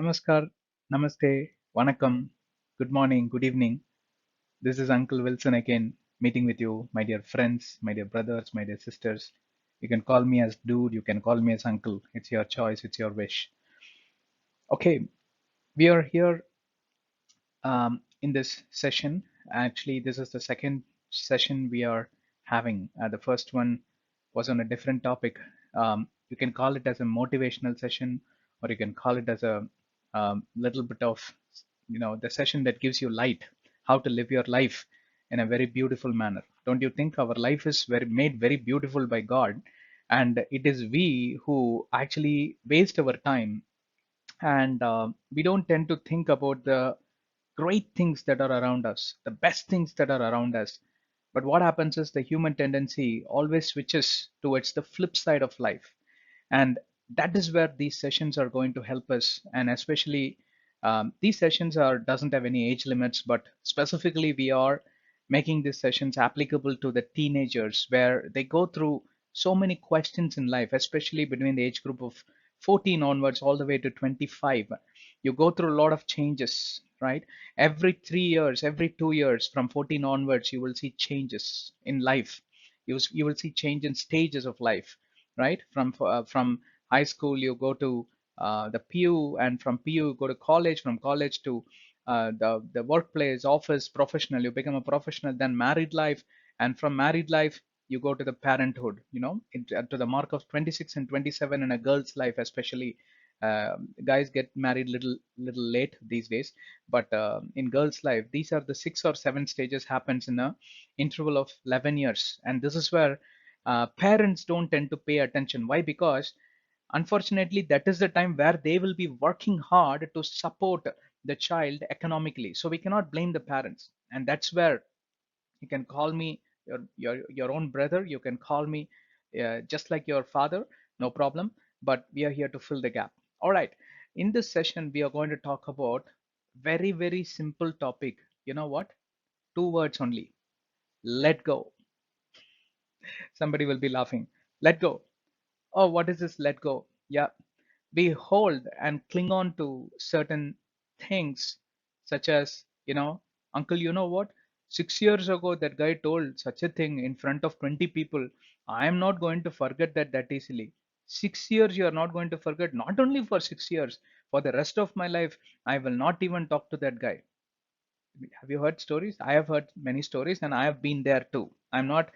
Namaskar, Namaste, Vanakkam, good morning, good evening. This is Uncle Wilson again, meeting with you, my dear friends, my dear brothers, my dear sisters. You can call me as dude, you can call me as uncle. It's your choice, it's your wish. Okay, we are here in this session. Actually, this is the second session we are having. The first one was on a different topic. You can call it as a motivational session, or you can call it as a little bit of, the session that gives you light, how to live your life in a very beautiful manner. Don't you think our life is made very beautiful by God? And it is we who actually waste our time, and we don't tend to think about the great things that are around us, the best things that are around us. But what happens is the human tendency always switches towards the flip side of life. And that is where these sessions are going to help us. And especially these sessions are doesn't have any age limits, but specifically we are making these sessions applicable to the teenagers where they go through so many questions in life, especially between the age group of 14 onwards all the way to 25. You go through a lot of changes, right? Every 3 years, every 2 years, from 14 onwards, you will see changes in life. You will see change in stages of life, right? From high school, you go to the PU, and from PU, you go to college, from college to the workplace, office, professional. You become a professional, then married life, and from married life, you go to the parenthood, to the mark of 26 and 27 in a girl's life, especially. Guys get married little late these days, but in girls life, these are the 6 or 7 stages happens in a interval of 11 years. And this is where parents don't tend to pay attention. Why? Because unfortunately that is the time where they will be working hard to support the child economically, so we cannot blame the parents. And that's where you can call me your own brother, you can call me just like your father, no problem. But we are here to fill the gap. All right, in this session we are going to talk about very simple topic. You know what? Two words only: let go. Somebody will be laughing. Let go. Oh, what is this let go? Yeah, we hold and cling on to certain things, such as, uncle, you know what? 6 years ago, that guy told such a thing in front of 20 people. I am not going to forget that easily. 6 years, you are not going to forget, not only for 6 years, for the rest of my life, I will not even talk to that guy. Have you heard stories? I have heard many stories, and I have been there too. I'm not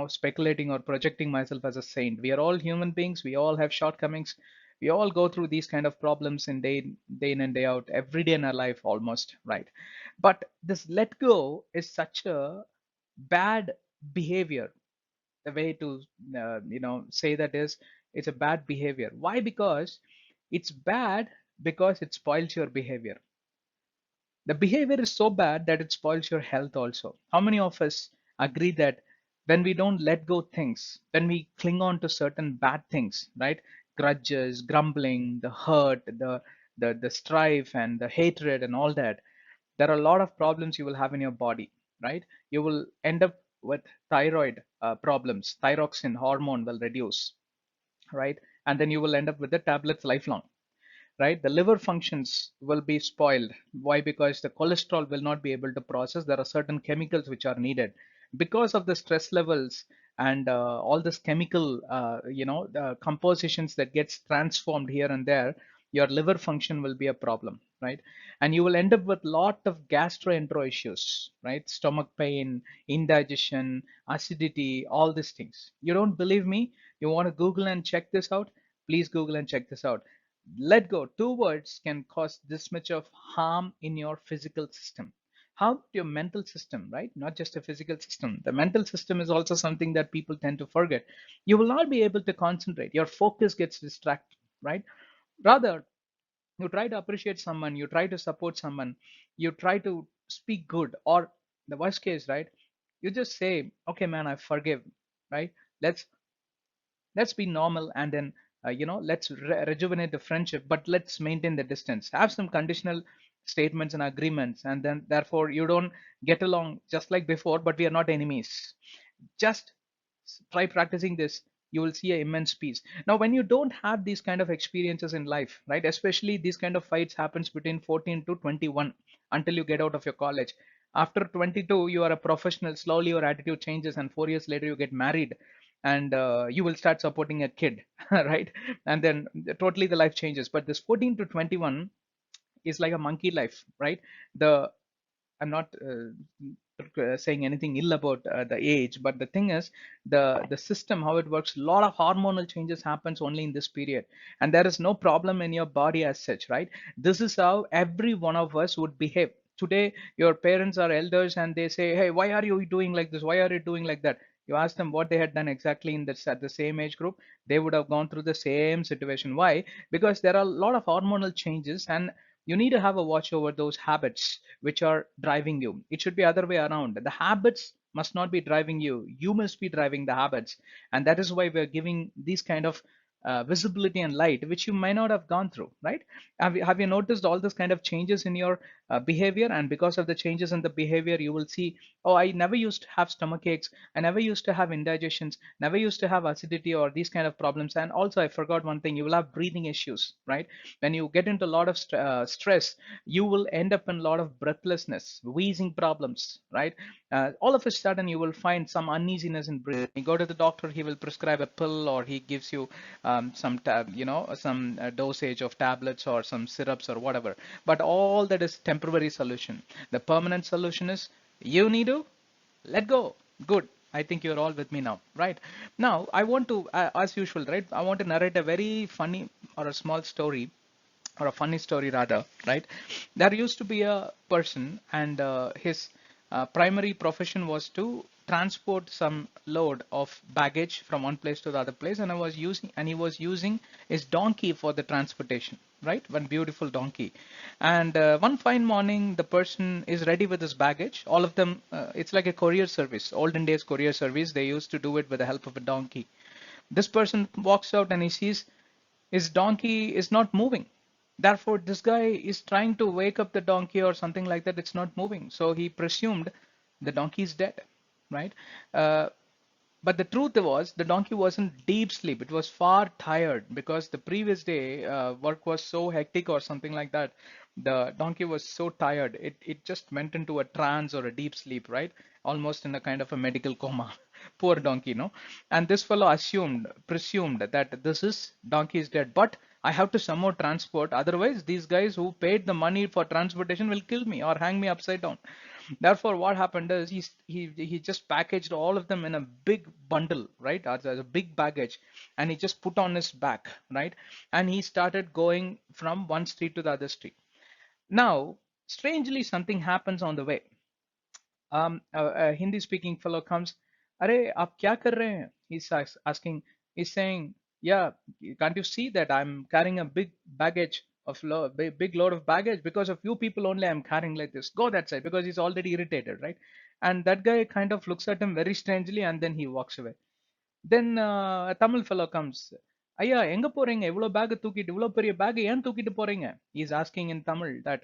speculating or projecting myself as a saint. We are all human beings, we all have shortcomings, we all go through these kind of problems in day in and day out, every day in our life almost, right? But this let go is such a bad behavior. The way to say that is, it's a bad behavior. Why? Because it's bad, because it spoils your behavior. The behavior is so bad that it spoils your health also. How many of us agree that when we don't let go things, when we cling on to certain bad things, right? Grudges, grumbling, the hurt, the strife and the hatred and all that, there are a lot of problems you will have in your body, right? You will end up with thyroid problems. Thyroxine hormone will reduce, right? And then you will end up with the tablets lifelong, right? The liver functions will be spoiled. Why? Because the cholesterol will not be able to process. There are certain chemicals which are needed because of the stress levels, and all this chemical, the compositions that gets transformed here and there. Your liver function will be a problem, right? And you will end up with lot of gastrointro issues, right? Stomach pain, indigestion, acidity, all these things. You don't believe me? You want to Google and check this out? Please Google and check this out. Let go, two words can cause this much of harm in your physical system. How your mental system, right? Not just a physical system. The mental system is also something that people tend to forget. You will not be able to concentrate. Your focus gets distracted, right? Rather, you try to appreciate someone, you try to support someone, you try to speak good, or the worst case, right? You just say, okay, man, I forgive, right? Let's be normal, and then let's rejuvenate the friendship, but let's maintain the distance. Have some conditional statements and agreements, and then therefore you don't get along just like before, but we are not enemies. Just try practicing this. you will see an immense peace. Now when you don't have these kind of experiences in life, right, especially these kind of fights happens between 14 to 21 until you get out of your college. After 22 you are a professional, slowly your attitude changes, and 4 years later you get married, and you will start supporting a kid right, and then totally the life changes. But this 14 to 21 is like a monkey life, right? The I'm not saying anything ill about the age, but the thing is, the system, how it works, a lot of hormonal changes happens only in this period, and there is no problem in your body as such, right? This is how every one of us would behave. Today your parents are elders and they say, hey, why are you doing like this, why are you doing like that? You ask them what they had done exactly in this at the same age group, they would have gone through the same situation. Why? Because there are a lot of hormonal changes, and you need to have a watch over those habits which are driving you. It should be other way around. The habits must not be driving you, you must be driving the habits. And that is why we're giving these kind of visibility and light which you might not have gone through, right? Have you noticed all this kind of changes in your behavior? And because of the changes in the behavior, you will see, oh, I never used to have stomach aches, I never used to have indigestions, never used to have acidity or these kind of problems. And also I forgot one thing, you will have breathing issues, right? When you get into a lot of stress, you will end up in a lot of breathlessness, wheezing problems, right? All of a sudden you will find some uneasiness in breathing. You go to the doctor, he will prescribe a pill, or he gives you some dosage of tablets or some syrups or whatever. But all that is temporary solution. The permanent solution is you need to let go. Good. I think you're all with me now, right? Now I want to, as usual, right, I want to narrate a very funny or a small story, or a funny story rather, right? There used to be a person, and his primary profession was to transport some load of baggage from one place to the other place, and he was using his donkey for the transportation, right? One beautiful donkey. And one fine morning, the person is ready with his baggage. All of them, it's like a courier service, olden days courier service. They used to do it with the help of a donkey. This person walks out and he sees his donkey is not moving. Therefore, this guy is trying to wake up the donkey or something like that. It's not moving. So he presumed the donkey is dead, right? Uh, but the truth was the donkey wasn't deep sleep. It was far tired because the previous day work was so hectic or something like that. The donkey was so tired. It just went into a trance or a deep sleep, right? Almost in a kind of a medical coma. Poor donkey, no? And this fellow presumed that this is donkey is dead. But I have to somehow transport. Otherwise, these guys who paid the money for transportation will kill me or hang me upside down. Therefore, what happened is he just packaged all of them in a big bundle, right, as a big baggage, and he just put on his back, right, and he started going from one street to the other street. Now, strangely, something happens on the way. A Hindi speaking fellow comes, "Arey, aap kya kar rahe hain?" He's asking, he's saying, "Yeah, can't you see that I'm carrying a big baggage of big load of baggage? Because of you people only I'm carrying like this. Go that side," because he's already irritated, right? And that guy kind of looks at him very strangely, and then he walks away. Then a Tamil fellow comes. ஐயா எங்க போறீங்க இவ்வளவு back தூக்கிட்டு இவ்வளவு பெரிய back ஏன் தூக்கிட்டு போறீங்க? He is asking in Tamil that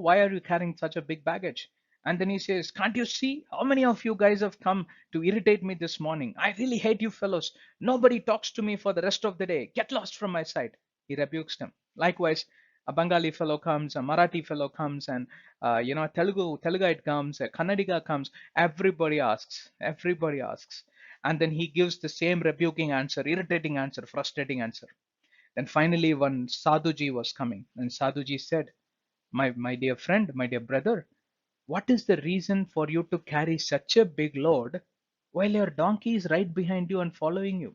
why are you carrying such a big baggage? And then he says, can't you see how many of you guys have come to irritate me this morning? I really hate you fellows. Nobody talks to me for the rest of the day. Get lost from my sight. He rebukes them. Likewise, a Bengali fellow comes, a Marathi fellow comes, and a Teluguite comes, a Kannadiga comes. Everybody asks, and then he gives the same rebuking answer, irritating answer, frustrating answer. Then finally one Sadhuji was coming, and Sadhuji said, my dear friend, my dear brother, what is the reason for you to carry such a big load while your donkey is right behind you and following you?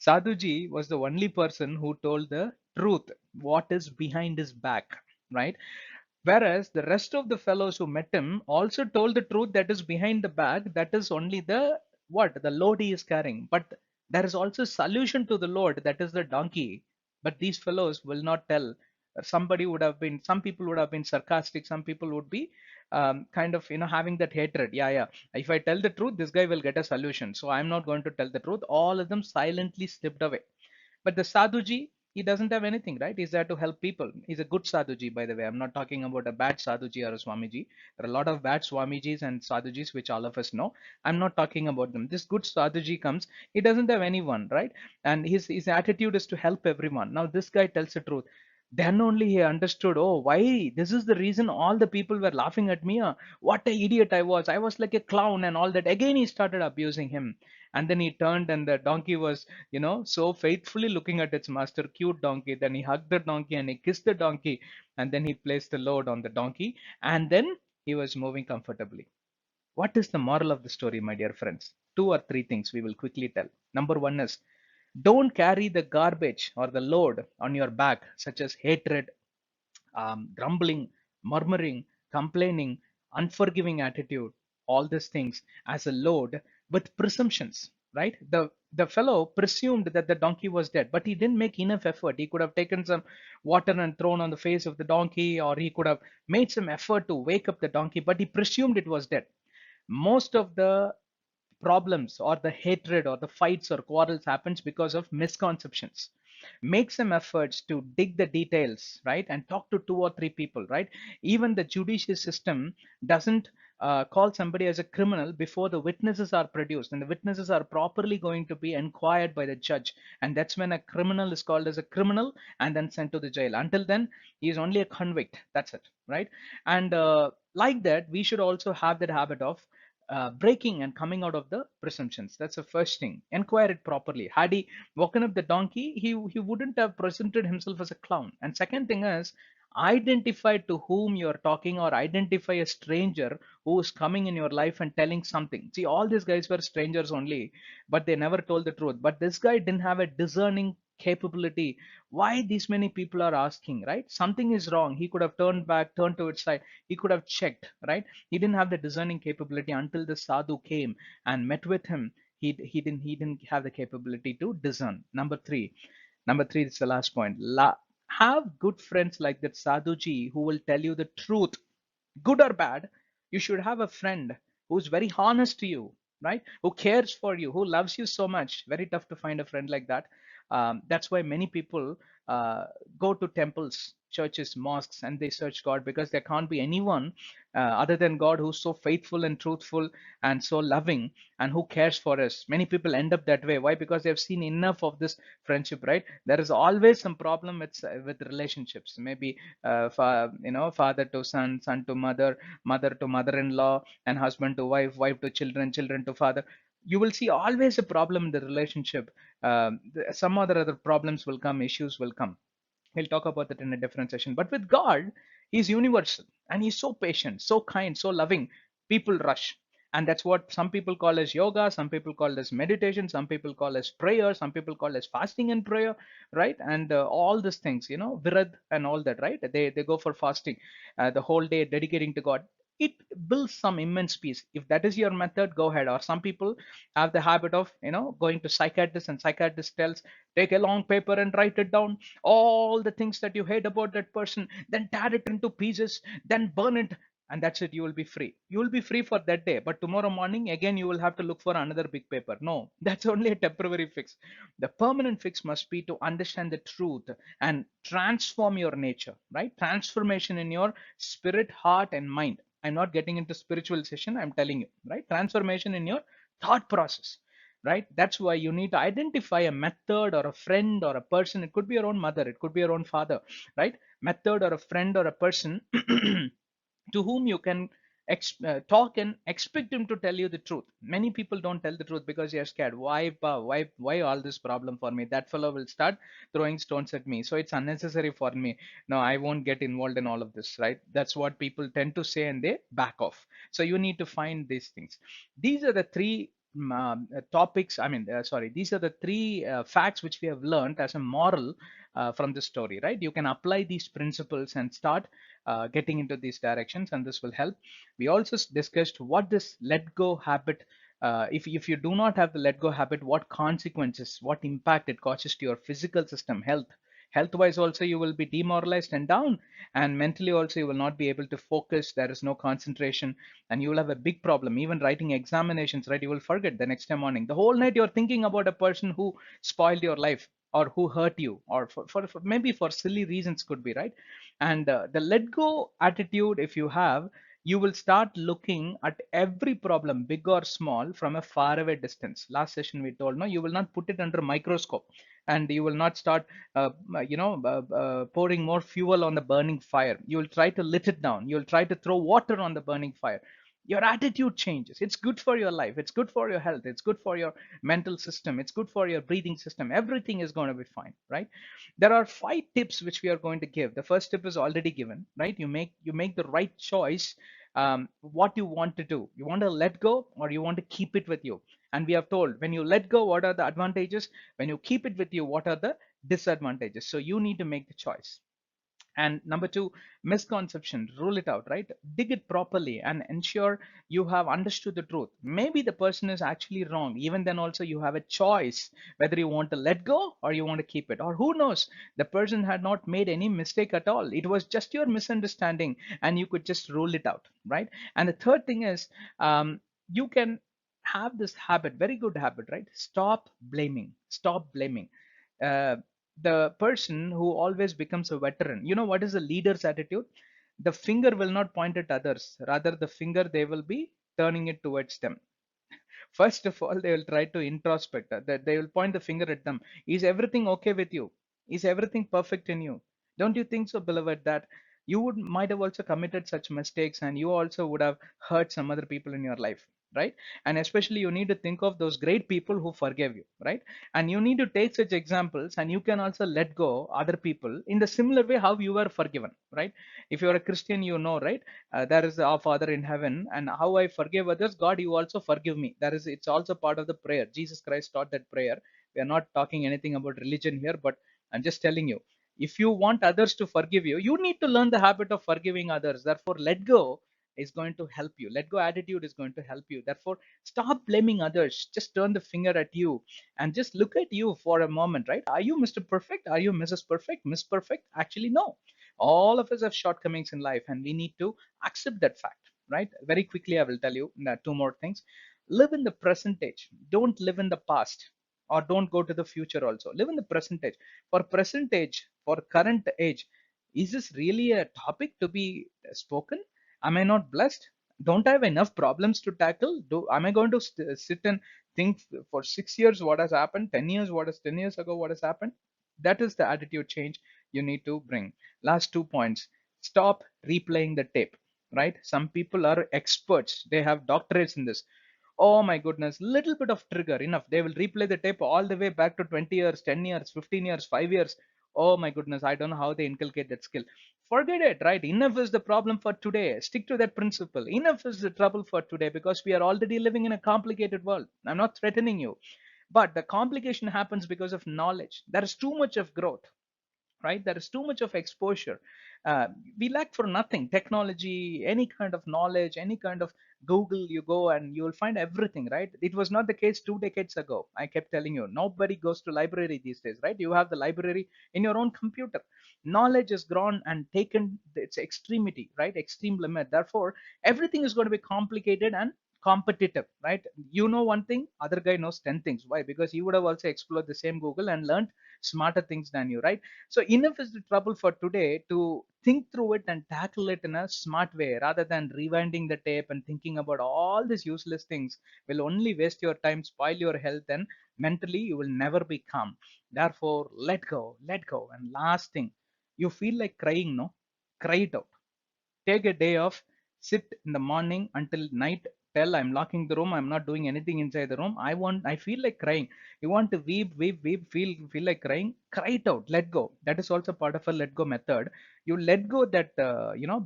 Sadhuji was the only person who told the truth, what is behind his back, right? Whereas the rest of the fellows who met him also told the truth, that is behind the bag, that is only the what the load he is carrying. But there is also solution to the load, that is the donkey. But these fellows will not tell. Some people would have been sarcastic, some people would be kind of having that hatred. Yeah, yeah. If I tell the truth, this guy will get a solution. So I'm not going to tell the truth. All of them silently slipped away. But the Sadhuji, He doesn't have anything, right? He's there to help people. He's a good sadhuji, by the way. I'm not talking about a bad sadhuji or a swamiji. There are a lot of bad swamijis and sadhujis which all of us know. I'm not talking about them. This good sadhuji comes, he doesn't have anyone, right? And his attitude is to help everyone. Now this guy tells the truth. Then only he understood, oh, why this is the reason all the people were laughing at me. What a idiot I was like a clown and all that. Again he started abusing him. And then he turned, and the donkey was, so faithfully looking at its master. Cute donkey. Then he hugged the donkey and he kissed the donkey, and then he placed the load on the donkey, and then he was moving comfortably. What is the moral of the story, my dear friends? Two or three things we will quickly tell. Number one is, don't carry the garbage or the load on your back, such as hatred, grumbling, murmuring, complaining, unforgiving attitude, all these things as a load with presumptions, right? The fellow presumed that the donkey was dead, but he didn't make enough effort. He could have taken some water and thrown on the face of the donkey, or he could have made some effort to wake up the donkey, but he presumed it was dead. Most of the problems or the hatred or the fights or quarrels happens because of misconceptions. Make some efforts to dig the details, right, and talk to two or three people, right? Even the judicial system doesn't call somebody as a criminal before the witnesses are produced, and the witnesses are properly going to be inquired by the judge, and that's when a criminal is called as a criminal and then sent to the jail. Until then, he is only a convict. That's it, right? And like that, we should also have that habit of breaking and coming out of the presumptions. That's the first thing. Inquire it properly. Had he woken up the donkey, he wouldn't have presented himself as a clown. And second thing is, identify to whom you're talking, or identify a stranger who is coming in your life and telling something. See, all these guys were strangers only, but they never told the truth. But this guy didn't have a discerning capability. Why these many people are asking, right? Something is wrong. He could have turned back, turned to its side. He could have checked, right? He didn't have the discerning capability until the sadhu came and met with him. He didn't have the capability to discern. Number three is the last point. Have good friends like that sadhuji who will tell you the truth, good or bad. You should have a friend who's very honest to you, right? Who cares for you, who loves you so much. Very tough to find a friend like that. That's why many people uh, go to temples, churches, mosques, and they search God, because there can't be anyone other than God who's so faithful and truthful and so loving and who cares for us. Many people end up that way. Why? Because they've seen enough of this friendship, right? There is always some problem with relationships. Maybe father to son, son to mother, mother to mother-in-law, and husband to wife, wife to children, children to father. You will see always a problem in the relationship. Some other problems will come, issues will come. We'll talk about that in a different session. But with God, He's universal and He's so patient, so kind, so loving. People rush. And that's what some people call as yoga, some people call as meditation, some people call as prayer, some people call as fasting and prayer, right? And all these things, virad and all that, right? They go for fasting the whole day, dedicating to God. It builds some immense peace. If that is your method, go ahead. Or some people have the habit of going to psychiatrist, and psychiatrist tells, take a long paper and write it down, all the things that you hate about that person, then tear it into pieces, then burn it, and that's it. You will be free. You will be free for that day, but tomorrow morning again you will have to look for another big paper. No, that's only a temporary fix. The permanent fix must be to understand the truth and transform your nature, right? Transformation in your spirit, heart, and mind. I'm not getting into spiritual session, I'm telling you, right? Transformation in your thought process, right? That's why you need to identify a method or a friend or a person. It could be your own mother, it could be your own father, right? Method or a friend or a person to whom you can talk and expect him to tell you the truth. Many people don't tell the truth because they are scared. Why, pa? Why all this problem for me? That fellow will start throwing stones at me, so it's unnecessary for me. No, I won't get involved in all of this, right? That's what people tend to say, and they back off. So you need to find these things. These are the three topics. I mean, sorry, these are the three facts which we have learned as a moral from this story, right? You can apply these principles and start getting into these directions, and this will help. We also discussed what this let go habit, if you do not have the let go habit, what consequences, what impact it causes to your physical system, health wise also. You will be demoralized and down, and mentally also you will not be able to focus. There is no concentration, and you will have a big problem even writing examinations, right? You will forget the next day morning. The whole night you're thinking about a person who spoiled your life. or who hurt you, or for maybe for silly reasons could be, right? And the let go attitude, if you have, you will start looking at every problem, big or small, from a far away distance. Last session we told, no, you will not put it under microscope, and you will not start pouring more fuel on the burning fire. You will try to lit it down. You will try to throw water on the burning fire. Your attitude changes. It's good for your life, it's good for your health, it's good for your mental system, it's good for your breathing system. Everything is going to be fine, right? There are 5 tips which we are going to give. The first tip is already given, right? You make the right choice. What you want to do, you want to let go or you want to keep it with you. And we have told, when you let go, what are the advantages? When you keep it with you, what are the disadvantages? So you need to make the choice. And number 2, misconception, rule it out, right? Dig it properly and ensure you have understood the truth. Maybe the person is actually wrong. Even then also you have a choice whether you want to let go or you want to keep it. Or who knows, the person had not made any mistake at all, it was just your misunderstanding, and you could just rule it out, right? And the third thing is, you can have this habit, very good habit, right? Stop blaming, stop blaming. uh, the person who always becomes a veteran, you know what is the leader's attitude? The finger will not point at others, rather the finger they will be turning it towards them. First of all, they will try to introspect, that they will point the finger at them. Is everything okay with you? Is everything perfect in you? Don't you think so, beloved, that you would might have also committed such mistakes, and you also would have hurt some other people in your life, right? And especially you need to think of those great people who forgave you, right? And you need to take such examples, and you can also let go other people in the similar way how you were forgiven, right? If you are a Christian, you know, right? There is our Father in heaven, and how I forgive others, God, you also forgive me. That is, it's also part of the prayer. Jesus Christ taught that prayer. We are not talking anything about religion here, but I'm just telling you, if you want others to forgive you, you need to learn the habit of forgiving others. Therefore, let go is going to help you. Let go attitude is going to help you. Therefore, stop blaming others. Just turn the finger at you and just look at you for a moment, right? Are you Mr. Perfect? Are you Mrs. Perfect? Miss Perfect? Actually, no. All of us have shortcomings in life, and we need to accept that fact, right? Very quickly, I will tell you 2 more things. Live in the present age. Don't live in the past, or don't go to the future also. Live in the present age. For present age, for current age, is this really a topic to be spoken? Am I not blessed? Don't I have enough problems to tackle? Am I going to sit and think for 6 years what has happened, 10 years what is 10 years ago what has happened? That is the attitude change you need to bring. Last 2 points. Stop replaying the tape, right? Some people are experts, they have doctorates in this. Oh my goodness, little bit of trigger, enough. They will replay the tape all the way back to 20 years, 10 years, 15 years, 5 years. Oh my goodness, I don't know how they inculcate that skill. Forget it, right? Enough is the problem for today. Stick to that principle. Enough is the trouble for today, because we are already living in a complicated world. I'm not threatening you, but the complication happens because of knowledge. There is too much of growth, right? There is too much of exposure. uh, we lack for nothing. Technology, any kind of knowledge, any kind of Google, you go and you will find everything, right? It was not the case 2 decades ago. I kept telling you, nobody goes to library these days, right? You have the library in your own computer. Knowledge has grown and taken its extremity, right? Extreme limit. Therefore, everything is going to be complicated and competitive, right? You know one thing, other guy knows 10 things. Why? Because he would have also explored the same Google and learned smarter things than you, right? So enough is the trouble for today to think through it and tackle it in a smart way, rather than rewinding the tape and thinking about all these useless things. Will only waste your time, spoil your health, and mentally you will never be calm. Therefore, let go, let go. And last thing, you feel like crying, no? Cry it out. Take a day off. Sit in the morning until night. Tell, I'm locking the room, I'm not doing anything inside the room. I feel like crying. You want to weep, weep, weep, feel like crying. Cry it out. Let go. That is also part of a let go method. You let go that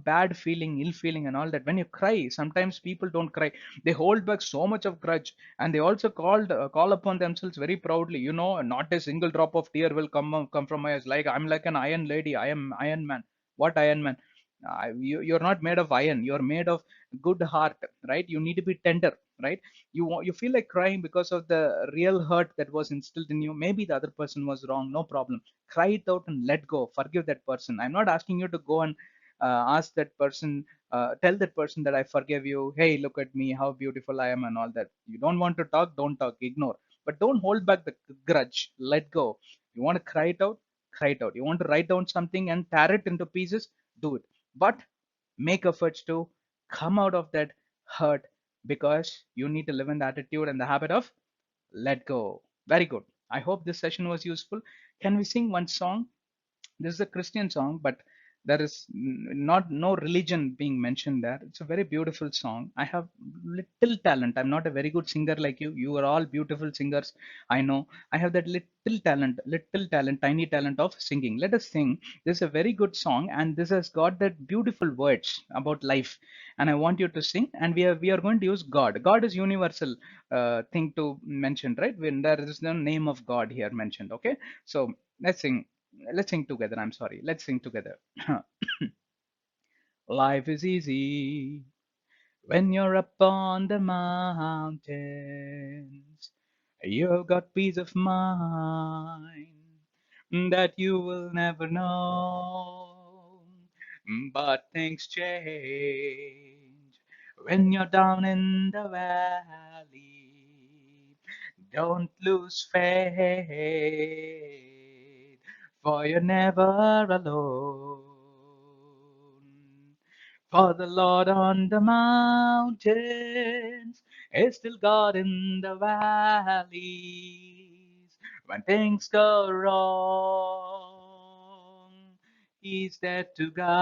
bad feeling, ill feeling, and all that. When you cry, sometimes people don't cry. They hold back so much of grudge, and they also call upon themselves very proudly. Not a single drop of tear will come from my eyes. Like, I'm like an iron lady, I am Iron Man. What Iron Man? You're not made of iron, you're made of good heart, right? You need to be tender, right? You feel like crying because of the real hurt that was instilled in you. Maybe the other person was wrong, no problem. Cry it out and let go. Forgive that person. I'm not asking you to go and ask that person, tell that person that I forgive you, hey, look at me, how beautiful I am, and all that. You don't want to talk, don't talk, ignore. but don't hold back the grudge. Let go. You want to cry it out, cry it out. You want to write down something and tear it into pieces, do it. But make efforts to come out of that hurt, because you need to live in the attitude and the habit of let go. Very good. I hope this session was useful. Can we sing one song? This is a Christian song, but there is not no religion being mentioned there. It's a very beautiful song. I have little talent. I'm not a very good singer like you. You are all beautiful singers. I know. I have that little talent, tiny talent of singing. Let us sing. This is a very good song, and this has got that beautiful words about life. And I want you to sing. And we are going to use God. God is universal thing to mention, right? When there is no name of God here mentioned. Okay, so let's sing. Let's sing together. I'm sorry. Let's sing together. Life is easy when you're up on the mountains. You've got peace of mind that you will never know. But things change when you're down in the valley. Don't lose faith, for you're never alone. For the Lord on the mountains is still God in the valleys. When things go wrong, He's there to guide.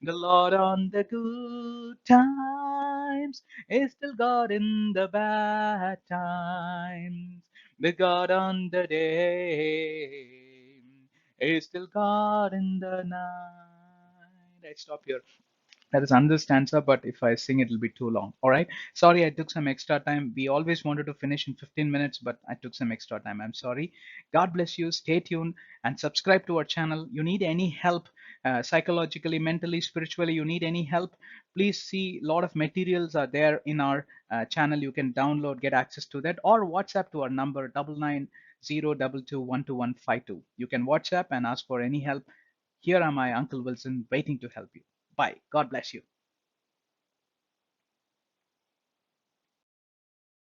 The Lord on the good times is still God in the bad times. The God on the day is still God in the night. I stop here. That is another stanza, but if I sing, it'll be too long. All right. Sorry, I took some extra time. We always wanted to finish in 15 minutes, but I took some extra time. I'm sorry. God bless you. Stay tuned and subscribe to our channel. You need any help, psychologically, mentally, spiritually, you need any help, please see a lot of materials are there in our channel. You can download, get access to that, or WhatsApp to our number 9902212152. You can WhatsApp and ask for any help. Here am I, Uncle Wilson, waiting to help you. Bye. God bless you.